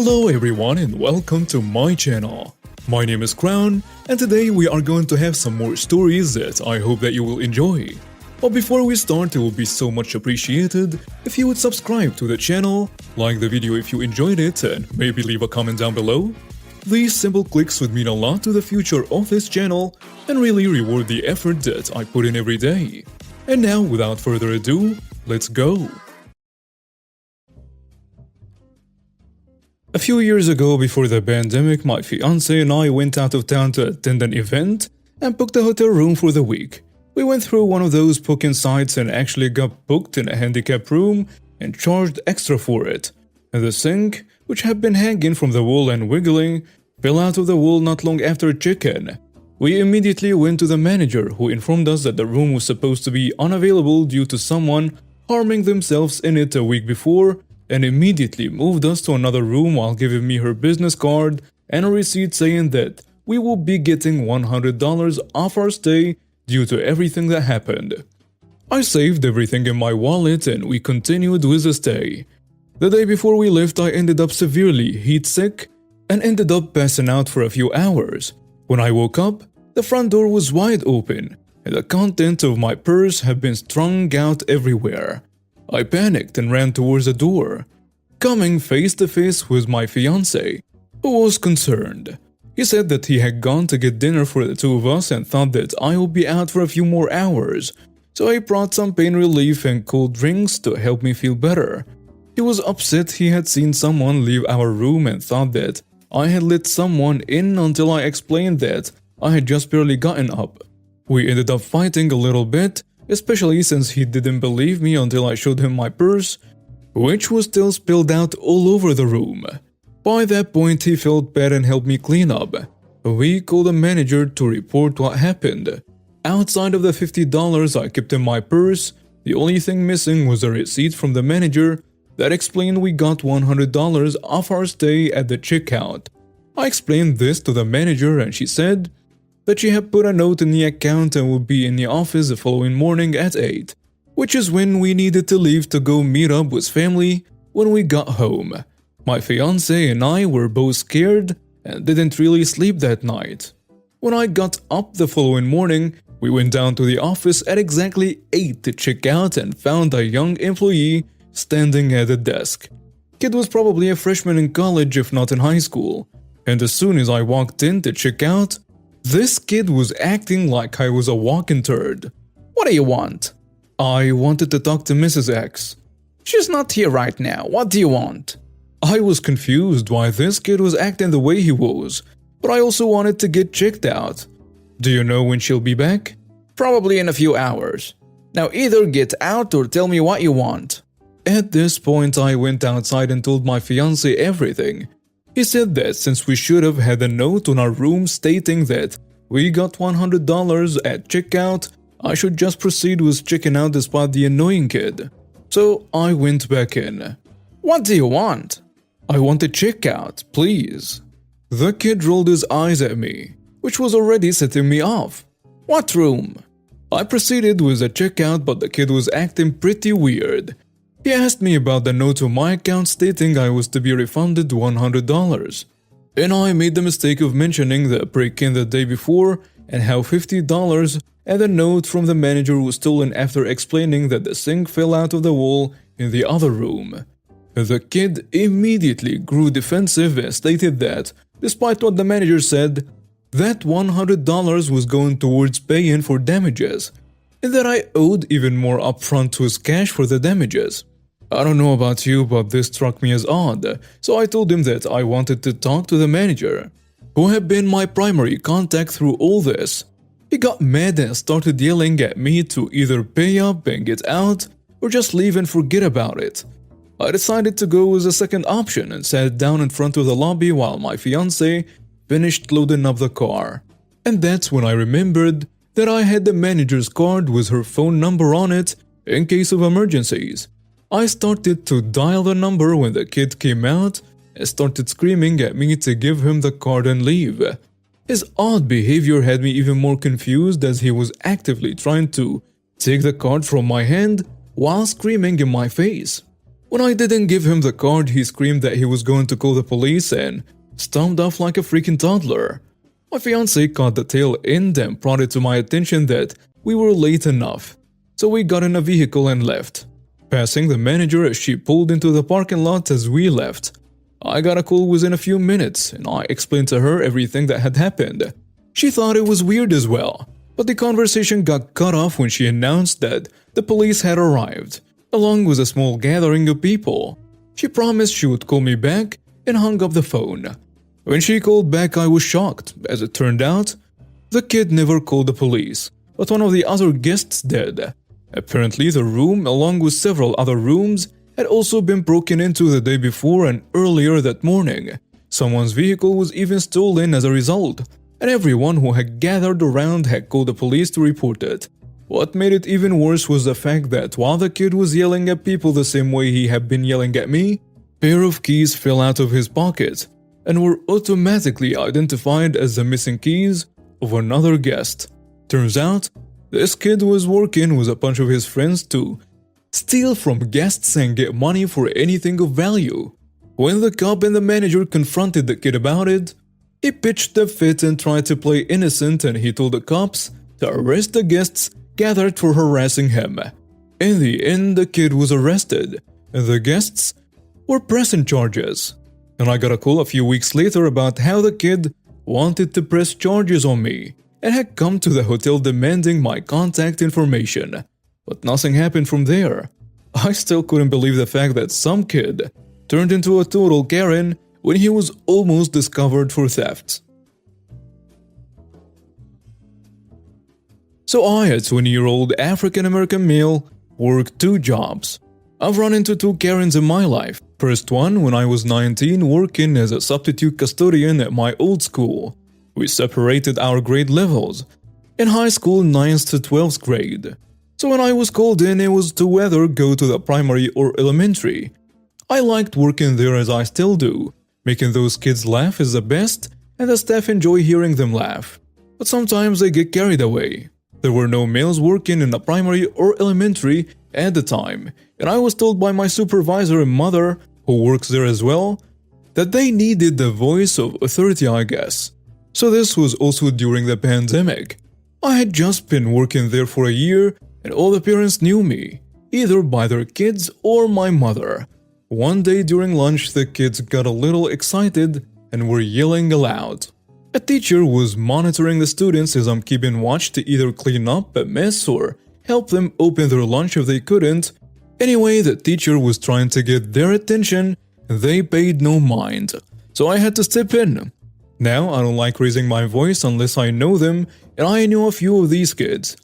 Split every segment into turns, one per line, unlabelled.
Hello everyone and welcome to my channel. My name is Crown and today we are going to have some more stories that I hope that you will enjoy. But before we start, it would be so much appreciated if you would subscribe to the channel, like the video if you enjoyed it, and maybe leave a comment down below. These simple clicks would mean a lot to the future of this channel and really reward the effort that I put in every day. And now, without further ado, let's go! A few years ago, before the pandemic, my fiancé and I went out of town to attend an event and booked a hotel room for the week. We went through one of those booking sites and actually got booked in a handicapped room and charged extra for it. And the sink, which had been hanging from the wall and wiggling, fell out of the wall not long after check-in. We immediately went to the manager, who informed us that the room was supposed to be unavailable due to someone harming themselves in it a week before, and immediately moved us to another room while giving me her business card and a receipt saying that we will be getting $100 off our stay due to everything that happened. I saved everything in my wallet and we continued with the stay. The day before we left, I ended up severely heat sick and ended up passing out for a few hours. When I woke up, the front door was wide open and the contents of my purse had been strung out everywhere. I panicked and ran towards the door, coming face to face with my fiancé, who was concerned. He said that he had gone to get dinner for the two of us and thought that I would be out for a few more hours, so I brought some pain relief and cold drinks to help me feel better. He was upset he had seen someone leave our room and thought that I had let someone in until I explained that I had just barely gotten up. We ended up fighting a little bit, especially since he didn't believe me until I showed him my purse, which was still spilled out all over the room. By that point, he felt bad and helped me clean up. We called a manager to report what happened. Outside of the $50 I kept in my purse, the only thing missing was a receipt from the manager that explained we got $100 off our stay at the checkout. I explained this to the manager and she said that she had put a note in the account and would be in the office the following morning at 8, which is when we needed to leave to go meet up with family when we got home. My fiancé and I were both scared and didn't really sleep that night. When I got up the following morning, we went down to the office at exactly 8 to check out and found a young employee standing at the desk. Kid was probably a freshman in college if not in high school, and as soon as I walked in to check out, this kid was acting like I was a walking turd.
What do you want?
I wanted to talk to Mrs. X.
She's not here right now. What do you want?
I was confused why this kid was acting the way he was, but I also wanted to get checked out. Do you know when she'll be back?
Probably in a few hours. Now either get out or tell me what you want.
At this point, I went outside and told my fiancé everything. He said that since we should have had a note on our room stating that we got $100 at checkout, I should just proceed with checking out despite the annoying kid. So I went back in.
What do you want?
I want a checkout, please. The kid rolled his eyes at me, which was already setting me off.
What room?
I proceeded with the checkout, but the kid was acting pretty weird. He asked me about the note on my account stating I was to be refunded $100. And I made the mistake of mentioning the break-in the day before and how $50 and a note from the manager was stolen after explaining that the sink fell out of the wall in the other room. The kid immediately grew defensive and stated that, despite what the manager said, that $100 was going towards paying for damages, and that I owed even more upfront to his cash for the damages. I don't know about you, but this struck me as odd, so I told him that I wanted to talk to the manager, who had been my primary contact through all this. He got mad and started yelling at me to either pay up and get out, or just leave and forget about it. I decided to go with the second option and sat down in front of the lobby while my fiancé finished loading up the car. And that's when I remembered that I had the manager's card with her phone number on it in case of emergencies. I started to dial the number when the kid came out and started screaming at me to give him the card and leave. His odd behavior had me even more confused as he was actively trying to take the card from my hand while screaming in my face. When I didn't give him the card, he screamed that he was going to call the police and stomped off like a freaking toddler. My fiancé caught the tail end and brought it to my attention that we were late enough, so we got in a vehicle and left, passing the manager as she pulled into the parking lot as we left. I got a call within a few minutes, and I explained to her everything that had happened. She thought it was weird as well, but the conversation got cut off when she announced that the police had arrived, along with a small gathering of people. She promised she would call me back and hung up the phone. When she called back, I was shocked. As it turned out, the kid never called the police, but one of the other guests did. Apparently, the room, along with several other rooms, had also been broken into the day before and earlier that morning. Someone's vehicle was even stolen as a result, and everyone who had gathered around had called the police to report it. What made it even worse was the fact that while the kid was yelling at people the same way he had been yelling at me, a pair of keys fell out of his pocket and were automatically identified as the missing keys of another guest. Turns out, this kid was working with a bunch of his friends to steal from guests and get money for anything of value. When the cop and the manager confronted the kid about it, he pitched a fit and tried to play innocent, and he told the cops to arrest the guests gathered for harassing him. In the end, the kid was arrested, and the guests were pressing charges. And I got a call a few weeks later about how the kid wanted to press charges on me and had come to the hotel demanding my contact information. But nothing happened from there. I still couldn't believe the fact that some kid turned into a total Karen when he was almost discovered for theft. So I, a 20-year-old African-American male, worked 2 jobs. I've run into 2 Karens in my life. First one when I was 19, working as a substitute custodian at my old school. We separated our grade levels. In high school, 9th to 12th grade. So when I was called in, it was to either go to the primary or elementary. I liked working there as I still do. Making those kids laugh is the best, and the staff enjoy hearing them laugh. But sometimes they get carried away. There were no males working in the primary or elementary at the time, and I was told by my supervisor and mother, who works there as well, that they needed the voice of authority, I guess. So this was also during the pandemic. I had just been working there for a year, and all the parents knew me, either by their kids or my mother. One day during lunch, the kids got a little excited and were yelling aloud. A teacher was monitoring the students as I'm keeping watch to either clean up a mess or help them open their lunch if they couldn't. Anyway, the teacher was trying to get their attention, and they paid no mind, so I had to step in. Now, I don't like raising my voice unless I know them, and I knew a few of these kids.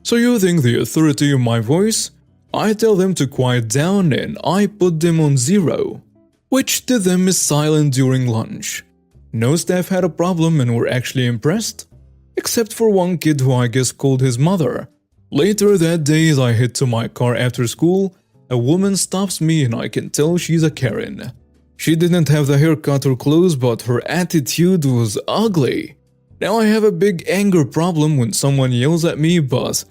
So using the authority of my voice, I tell them to quiet down and I put them on 0, which to them is silent during lunch. No staff had a problem and were actually impressed, except for one kid who I guess called his mother. Later that day, as I head to my car after school, a woman stops me and I can tell she's a Karen. She didn't have the haircut or clothes, but her attitude was ugly. Now I have a big anger problem when someone yells at me, but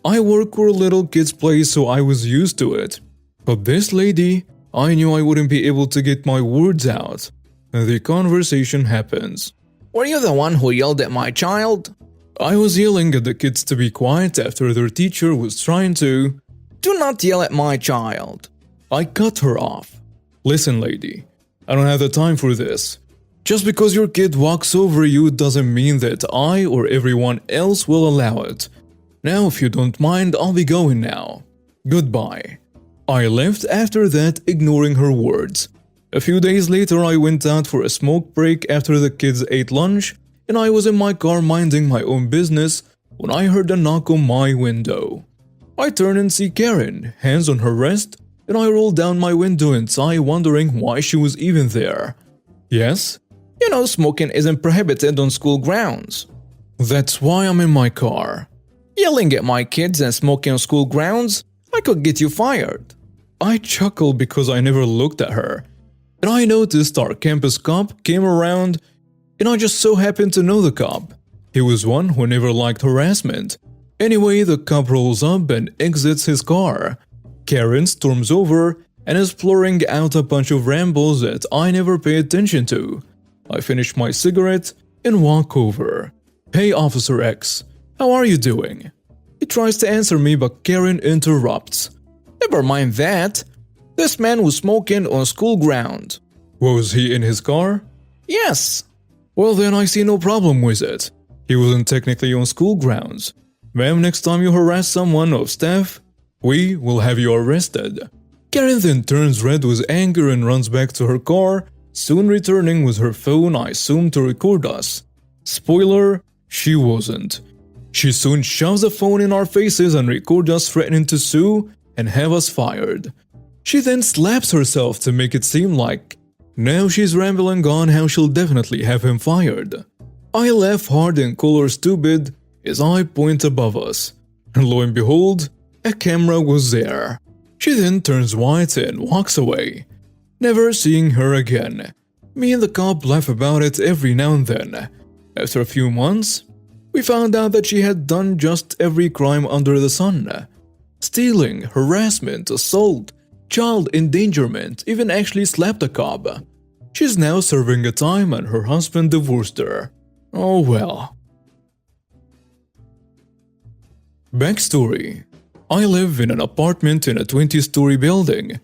I work where little kids play, so I was used to it. But this lady, I knew I wouldn't be able to get my words out. And the conversation happens.
Were you the one who yelled at my child?
I was yelling at the kids to be quiet after their teacher was trying to...
Do not yell at my child.
I cut her off. Listen, lady, I don't have the time for this. Just because your kid walks over you doesn't mean that I or everyone else will allow it. Now, if you don't mind, I'll be going now. Goodbye. I left after that, ignoring her words. A few days later, I went out for a smoke break after the kids ate lunch, and I was in my car minding my own business when I heard a knock on my window. I turn and see Karen, hands on her wrist, and I roll down my window and sigh, wondering why she was even there. Yes?
You know, smoking isn't prohibited on school grounds.
That's why I'm in my car.
Yelling at my kids and smoking on school grounds, I could get you fired.
I chuckled because I never looked at her, and I noticed our campus cop came around, and I just so happened to know the cop. He was one who never liked harassment. Anyway, the cop rolls up and exits his car. Karen storms over and is blurring out a bunch of rambles that I never pay attention to. I finish my cigarette and walk over. "Hey, Officer X, how are you doing?" He tries to answer me, but Karen interrupts.
Never mind that. This man was smoking on school ground.
Was he in his car?
Yes.
Well, then I see no problem with it. He wasn't technically on school grounds. Ma'am, next time you harass someone of staff, we will have you arrested. Karen then turns red with anger and runs back to her car, soon returning with her phone, I assume, to record us. Spoiler, she wasn't. She soon shoves the phone in our faces and records us threatening to sue and have us fired. She then slaps herself to make it seem like now she's rambling on how she'll definitely have him fired. I laugh hard and call her stupid as I point above us, and lo and behold, a camera was there. She then turns white and walks away, never seeing her again. Me and the cop laugh about it every now and then. After a few months, we found out that she had done just every crime under the sun. Stealing, harassment, assault, child endangerment, even actually slapped a cop. She's now serving a time and her husband divorced her. Oh well. Backstory. I live in an apartment in a 20-story building.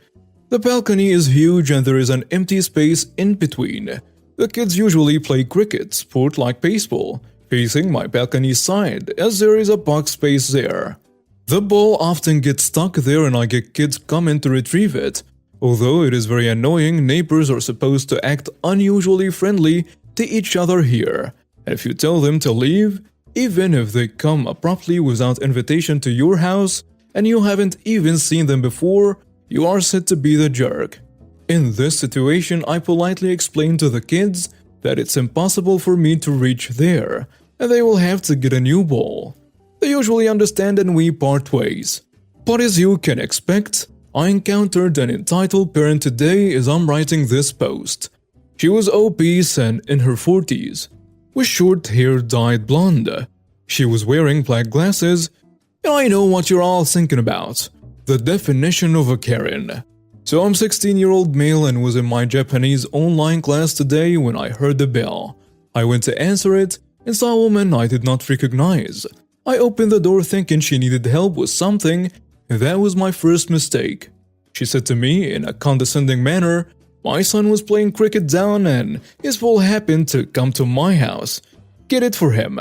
The balcony is huge and there is an empty space in between. The kids usually play cricket, sport like baseball, facing my balcony side as there is a box space there. The ball often gets stuck there and I get kids coming to retrieve it. Although it is very annoying, neighbors are supposed to act unusually friendly to each other here. And if you tell them to leave, even if they come abruptly without invitation to your house and you haven't even seen them before, you are said to be the jerk. In this situation, I politely explain to the kids that it's impossible for me to reach there and they will have to get a new ball. They usually understand and we part ways. But as you can expect, I encountered an entitled parent today as I'm writing this post. She was obese and in her 40s, with short hair dyed blonde. She was wearing black glasses, and I know what you're all thinking about. The definition of a Karen. So I'm 16-year-old male and was in my Japanese online class today when I heard the bell. I went to answer it and saw a woman I did not recognize. I opened the door thinking she needed help with something, and that was my first mistake. She said to me in a condescending manner, "My son was playing cricket down and his ball happened to come to my house. Get it for him."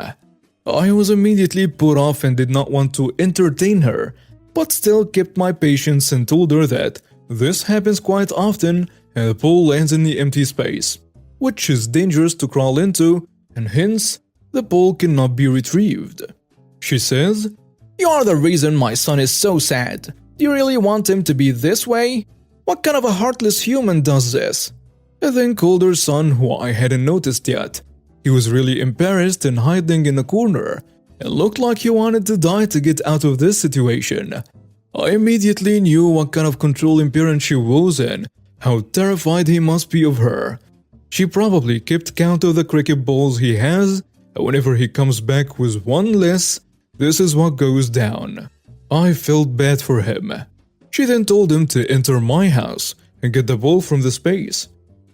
I was immediately put off and did not want to entertain her, but still kept my patience and told her that this happens quite often and the ball lands in the empty space, which is dangerous to crawl into, and hence, the ball cannot be retrieved. She says,
You are the reason my son is so sad. Do you really want him to be this way? What kind of a heartless human does this?
I then called her son, who I hadn't noticed yet. He was really embarrassed and hiding in a corner, and looked like he wanted to die to get out of this situation. I immediately knew what kind of controlling parent she was and how terrified he must be of her. She probably kept count of the cricket balls he has, and whenever he comes back with one less, this is what goes down. I felt bad for him. She then told him to enter my house and get the ball from the space.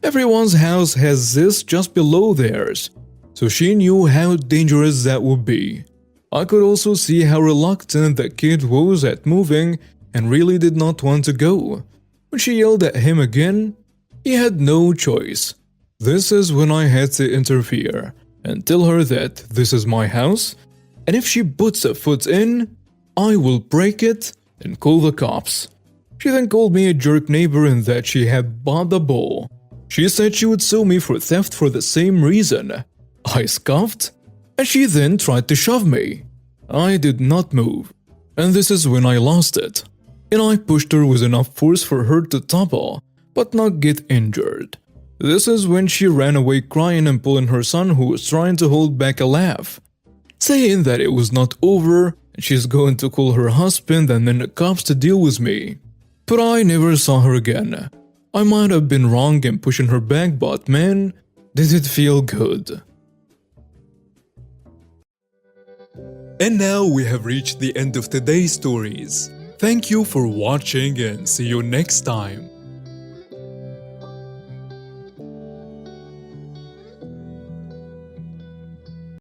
Everyone's house has this just below theirs, so she knew how dangerous that would be. I could also see how reluctant the kid was at moving and really did not want to go. When she yelled at him again, he had no choice. This is when I had to interfere and tell her that this is my house, and if she puts a foot in, I will break it and call the cops. She then called me a jerk neighbor and that she had bought the ball. She said she would sue me for theft for the same reason. I scoffed, and she then tried to shove me. I did not move, and this is when I lost it. And I pushed her with enough force for her to topple, but not get injured. This is when she ran away crying and pulling her son, who was trying to hold back a laugh, saying that it was not over and she's going to call her husband and then the cops to deal with me. But I never saw her again. I might have been wrong in pushing her back, but man, did it feel good. And now we have reached the end of today's stories. Thank you for watching and see you next time.